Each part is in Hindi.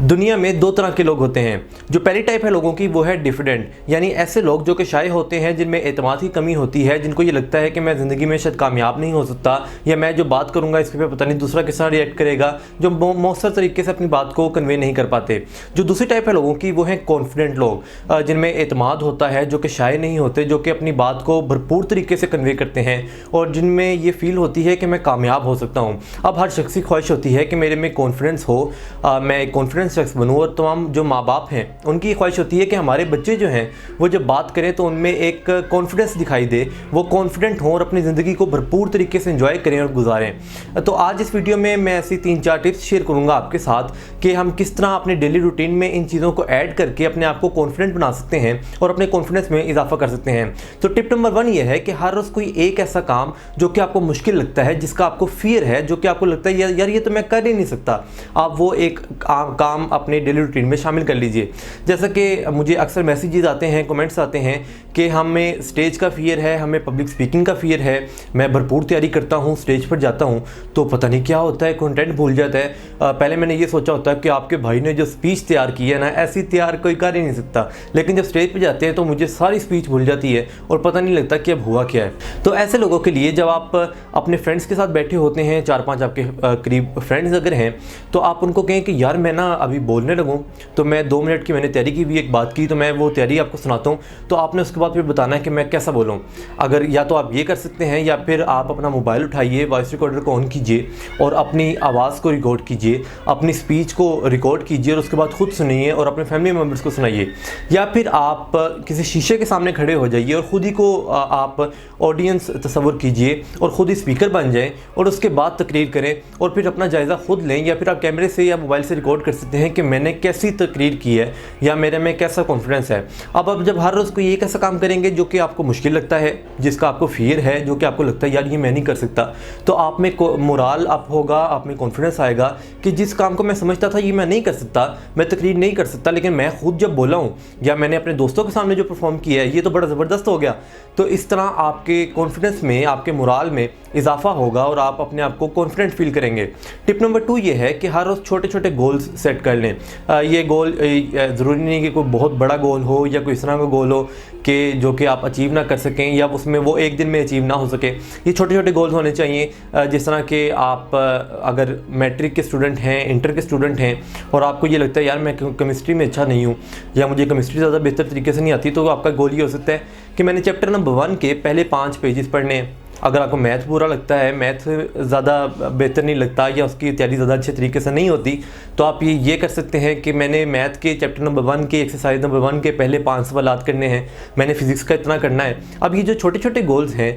दुनिया में दो तरह के लोग होते हैं। जो पहली टाइप है लोगों की वो है डिफिडेंट, यानी ऐसे लोग जो कि शाय होते हैं, जिनमें एतमाद की कमी होती है, जिनको ये लगता है कि मैं ज़िंदगी में शायद कामयाब नहीं हो सकता, या मैं जो बात करूँगा इस पर पता नहीं दूसरा किस तरह रिएक्ट करेगा, जो मौसर तरीके से अपनी बात को कन्वे नहीं कर पाते। जो दूसरी टाइप है लोगों की वो है कॉन्फिडेंट लोग, जिनमें एतमाद होता है, जो कि शाय नहीं होते, जो कि अपनी बात को भरपूर तरीके से कन्वे करते हैं और जिनमें ये फील होती है कि मैं कामयाब हो सकता हूँ। अब हर शख्स की ख्वाहिश होती है कि मेरे में कॉन्फिडेंस हो, मैं एक कॉन्फिडेंस शख्स बनूँ, और तमाम जो माँ बाप हैं उनकी ख्वाहिश होती है कि हमारे बच्चे जो हैं वो जब बात करें तो उनमें एक कॉन्फिडेंस दिखाई दे, वो कॉन्फिडेंट हों और अपनी ज़िंदगी को भरपूर तरीके से एंजॉय करें और गुजारें। तो आज इस वीडियो में मैं ऐसी 3-4 टिप्स शेयर करूँगा आपके साथ कि हम किस तरह अपने डेली रूटीन में इन चीज़ों को ऐड करके अपने आप को कॉन्फिडेंट बना सकते हैं और अपने कॉन्फिडेंस में इजाफा कर सकते हैं। तो टिप नंबर 1 ये है कि हर रोज़ कोई एक ऐसा काम जो कि आपको मुश्किल लगता है, जिसका आपको फियर है, जो कि आपको लगता है यार ये तो मैं कर ही नहीं सकता, आप वो एक काम अपने डेली रूटीन में शामिल कर लीजिए। जैसा कि मुझे अक्सर मैसेजेस आते हैं, कमेंट्स आते हैं कि हमें स्टेज का फियर है, हमें पब्लिक स्पीकिंग का फियर है, मैं भरपूर तैयारी करता हूँ, स्टेज पर जाता हूँ तो पता नहीं क्या होता है, कंटेंट भूल जाता है। पहले मैंने ये सोचा होता है कि आपके भाई ने जो स्पीच तैयार की है ना, ऐसी तैयार कोई कर ही नहीं सकता, लेकिन जब स्टेज पर जाते हैं तो मुझे सारी स्पीच भूल जाती है और पता नहीं लगता कि अब हुआ क्या है। तो ऐसे लोगों के लिए जब आप अपने फ्रेंड्स के साथ बैठे होते हैं, 4-5 आपके करीब फ्रेंड्स अगर हैं, तो आप उनको कहें कि यार मैं ना अभी बोलने लगूँ तो मैं 2 मिनट की मैंने तैयारी की हुई एक बात की, तो मैं वो तैयारी आपको सुनाता हूँ, तो आपने उसके बाद फिर बताना है कि मैं कैसा बोलूँ। अगर या तो आप ये कर सकते हैं, या फिर आप अपना मोबाइल उठाइए, वॉइस रिकॉर्डर को ऑन कीजिए और अपनी आवाज़ को रिकॉर्ड कीजिए, अपनी स्पीच को रिकॉर्ड कीजिए और उसके बाद खुद सुनिए और अपने फैमिली मेम्बर्स को सुनाइए। या फिर आप किसी शीशे के सामने खड़े हो जाइए और ख़ुद ही को आप ऑडियंस तस्वुर कीजिए और ख़ुद ही स्पीकर बन जाएँ और उसके बाद तकरीर करें और फिर अपना जायज़ा खुद लें। या फिर आप कैमरे से या मोबाइल से रिकॉर्ड कर सकते हैं कि मैंने कैसी तकरीर की है या मेरे में कैसा कॉन्फिडेंस है। अब जब हर रोज़ कोई एक ऐसा काम करेंगे जो कि आपको मुश्किल लगता है, जिसका आपको फियर है, जो कि आपको लगता है यार ये मैं नहीं कर सकता, तो आप में मोराल अप होगा, आप में कॉन्फिडेंस आएगा कि जिस काम को मैं समझता था ये मैं नहीं कर सकता, मैं तकरीर नहीं कर सकता, लेकिन मैं खुद जब बोला हूँ या मैंने अपने दोस्तों के सामने जो परफॉर्म किया है ये तो बड़ा ज़बरदस्त हो गया। तो इस तरह आपके कॉन्फिडेंस में, आपके मोराल में इजाफा होगा और आप अपने आप को कॉन्फिडेंट फील करेंगे। टिप नंबर 2 ये है कि हर रोज़ छोटे छोटे गोल्स सेट कर लें। ये गोल ज़रूरी नहीं कि कोई बहुत बड़ा गोल हो या कोई इस तरह का गोल हो कि जो कि आप अचीव ना कर सकें या उसमें वो एक दिन में अचीव ना हो सके। ये छोटे छोटे गोल्स होने चाहिए, जिस तरह के आप अगर मैट्रिक के स्टूडेंट हैं, इंटर के स्टूडेंट हैं और आपको ये लगता है यार मैं केमिस्ट्री में अच्छा नहीं हूँ या मुझे केमिस्ट्री ज़्यादा बेहतर तरीके से नहीं आती, तो आपका गोल ये हो सकता है कि मैंने चैप्टर नंबर 1 के पहले 5 पेजेस पढ़ने हैं। अगर आपको मैथ बुरा लगता है, मैथ ज़्यादा बेहतर नहीं लगता या उसकी तैयारी ज़्यादा अच्छे तरीके से नहीं होती, तो आप ये कर सकते हैं कि मैंने मैथ के चैप्टर नंबर 1 के एक्सरसाइज नंबर 1 के पहले 5 सवालात करने हैं, मैंने फिज़िक्स का इतना करना है। अब ये जो छोटे छोटे गोल्स हैं,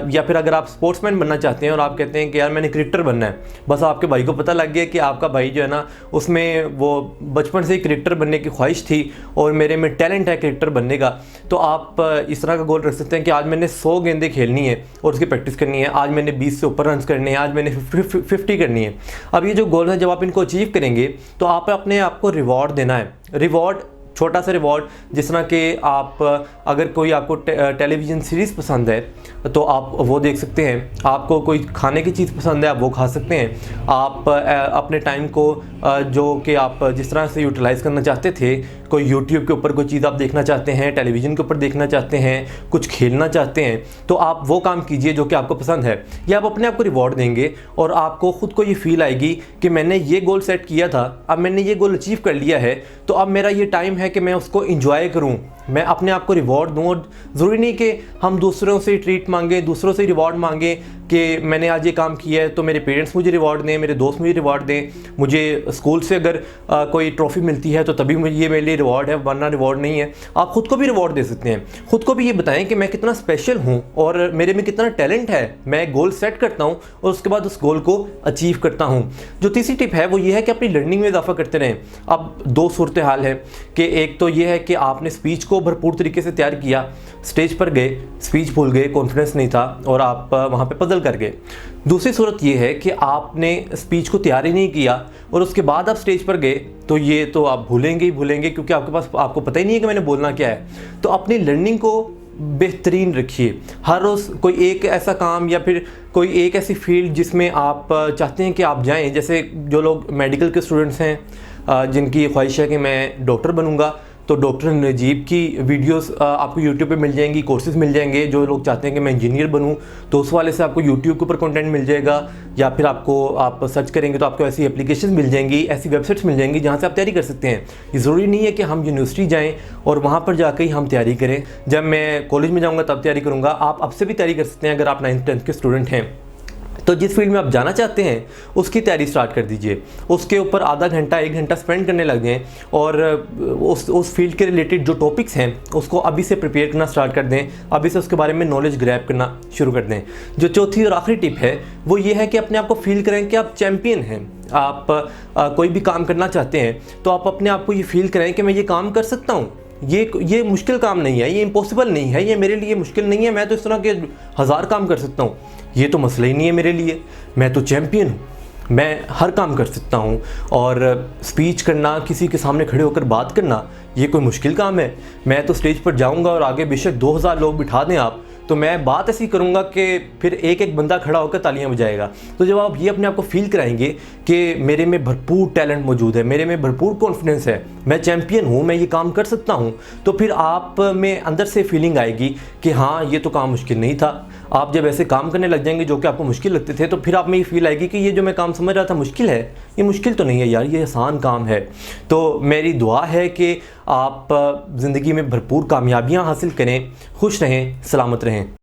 या फिर अगर आप स्पोर्ट्समैन बनना चाहते हैं और आप कहते हैं कि यार मैंने क्रिकेटर बनना है, बस आपके भाई को पता लग गया कि आपका भाई जो है ना उसमें वो बचपन से ही क्रिकेटर बनने की ख्वाहिश थी और मेरे में टैलेंट है क्रिकेटर बनने का, तो आप इस तरह का गोल रख सकते हैं कि आज मैंने 100 गेंदें खेलनी है और उसकी प्रैक्टिस करनी है, आज मैंने 20 से ऊपर रन करने हैं, आज मैंने 50 करनी है। अब ये जो गोल है जब आप इनको अचीव करेंगे तो आप अपने आप को रिवॉर्ड देना है। रिवॉर्ड, छोटा सा रिवॉर्ड, जिस तरह के आप अगर कोई आपको टेलीविज़न सीरीज़ पसंद है तो आप वो देख सकते हैं, आपको कोई खाने की चीज़ पसंद है आप वो खा सकते हैं, आप अपने टाइम को जो कि आप जिस तरह से यूटिलाइज़ करना चाहते थे, कोई यूट्यूब के ऊपर कोई चीज़ आप देखना चाहते हैं, टेलीविज़न के ऊपर देखना चाहते हैं, कुछ खेलना चाहते हैं, तो आप वो काम कीजिए जो कि आपको पसंद है। या आप अपने आप को रिवॉर्ड देंगे और आपको ख़ुद को ये फील आएगी कि मैंने ये गोल सेट किया था, अब मैंने ये गोल अचीव कर लिया है, तो अब मेरा ये टाइम है कि मैं उसको इंजॉय करूं, मैं अपने आप को रिवॉर्ड दूं। और ज़रूरी नहीं कि हम दूसरों से ट्रीट मांगें, दूसरों से रिवॉर्ड मांगें कि मैंने आज ये काम किया है तो मेरे पेरेंट्स मुझे रिवॉर्ड दें, मेरे दोस्त मुझे रिवॉर्ड दें, मुझे स्कूल से अगर कोई ट्रॉफ़ी मिलती है तो तभी मुझे ये मेरे लिए रिवॉर्ड है, वरना रिवॉर्ड नहीं है। आप ख़ुद को भी रिवॉर्ड दे सकते हैं, ख़ुद को भी ये बताएं कि मैं कितना स्पेशल हूँ और मेरे में कितना टैलेंट है, मैं गोल सेट करता हूँ और उसके बाद उस गोल को अचीव करता हूँ। जो तीसरी टिप है वो ये है कि अपनी लर्निंग में इजाफा करते रहें। अब 2 सूरत हाल है कि एक तो ये है कि आपने स्पीच को भरपूर तरीके से तैयार किया, स्टेज पर गए, स्पीच भूल गए, कॉन्फिडेंस नहीं था और आप वहाँ पे पजल कर गए। दूसरी सूरत ये है कि आपने स्पीच को तैयार ही नहीं किया और उसके बाद आप स्टेज पर गए, तो ये तो आप भूलेंगे ही भूलेंगे क्योंकि आपको पता ही नहीं है कि मैंने बोलना क्या है। तो अपनी लर्निंग को बेहतरीन रखिए। हर रोज़ कोई एक ऐसा काम या फिर कोई एक ऐसी फील्ड जिसमें आप चाहते हैं कि आप जाएं, जैसे जो लोग मेडिकल के स्टूडेंट्स हैं जिनकी ख्वाहिश है कि मैं डॉक्टर बनूंगा, तो डॉक्टर नजीब की वीडियोस आपको यूट्यूब पे मिल जाएंगी, कोर्सेज मिल जाएंगे। जो लोग चाहते हैं कि मैं इंजीनियर बनूं, तो उस वाले से आपको यूट्यूब के ऊपर कंटेंट मिल जाएगा, या फिर आप सर्च करेंगे तो आपको ऐसी एप्लीकेशन मिल जाएंगी, ऐसी वेबसाइट्स मिल जाएंगी जहां से आप तैयारी कर सकते हैं। ये ज़रूरी नहीं है कि हम यूनिवर्सिटी जाएँ और वहाँ पर जाकर ही हम तैयारी करें। जब मैं कॉलेज में जाऊँगा तब तैयारी करूँगा। आप अब से भी तैयारी कर सकते हैं अगर आप 9th-10th के स्टूडेंट हैं। तो जिस फील्ड में आप जाना चाहते हैं उसकी तैयारी स्टार्ट कर दीजिए, उसके ऊपर आधा घंटा 1 घंटा स्पेंड करने लग जाएं, और उस फील्ड के रिलेटेड जो टॉपिक्स हैं उसको अभी से प्रिपेयर करना स्टार्ट कर दें, अभी से उसके बारे में नॉलेज ग्रैब करना शुरू कर दें। जो चौथी और आखिरी टिप है वो ये है कि अपने आप को फील करें कि आप चैम्पियन हैं। आप कोई भी काम करना चाहते हैं तो आप अपने आप को ये फील करें कि मैं ये काम कर सकता हूँ, ये मुश्किल काम नहीं है, ये इम्पॉसिबल नहीं है, ये मेरे लिए मुश्किल नहीं है, मैं तो इस तरह के 1000 काम कर सकता हूँ, ये तो मसला ही नहीं है मेरे लिए, मैं तो चैम्पियन हूँ, मैं हर काम कर सकता हूँ। और स्पीच करना, किसी के सामने खड़े होकर बात करना, ये कोई मुश्किल काम है? मैं तो स्टेज पर जाऊँगा और आगे बेशक 2000 लोग बिठा दें आप, तो मैं बात ऐसी करूँगा कि फिर एक एक बंदा खड़ा होकर तालियां बजाएगा। तो जब आप ये अपने आप को फील कराएंगे कि मेरे में भरपूर टैलेंट मौजूद है, मेरे में भरपूर कॉन्फिडेंस है, मैं चैम्पियन हूँ, मैं ये काम कर सकता हूँ, तो फिर आप में अंदर से फीलिंग आएगी कि हाँ ये तो काम मुश्किल नहीं था। आप जब ऐसे काम करने लग जाएंगे जो कि आपको मुश्किल लगते थे, तो फिर आप में ये फील आएगी कि ये जो मैं काम समझ रहा था मुश्किल है, ये मुश्किल तो नहीं है यार, ये आसान काम है। तो मेरी दुआ है कि आप ज़िंदगी में भरपूर कामयाबियाँ हासिल करें, खुश रहें, सलामत रहें।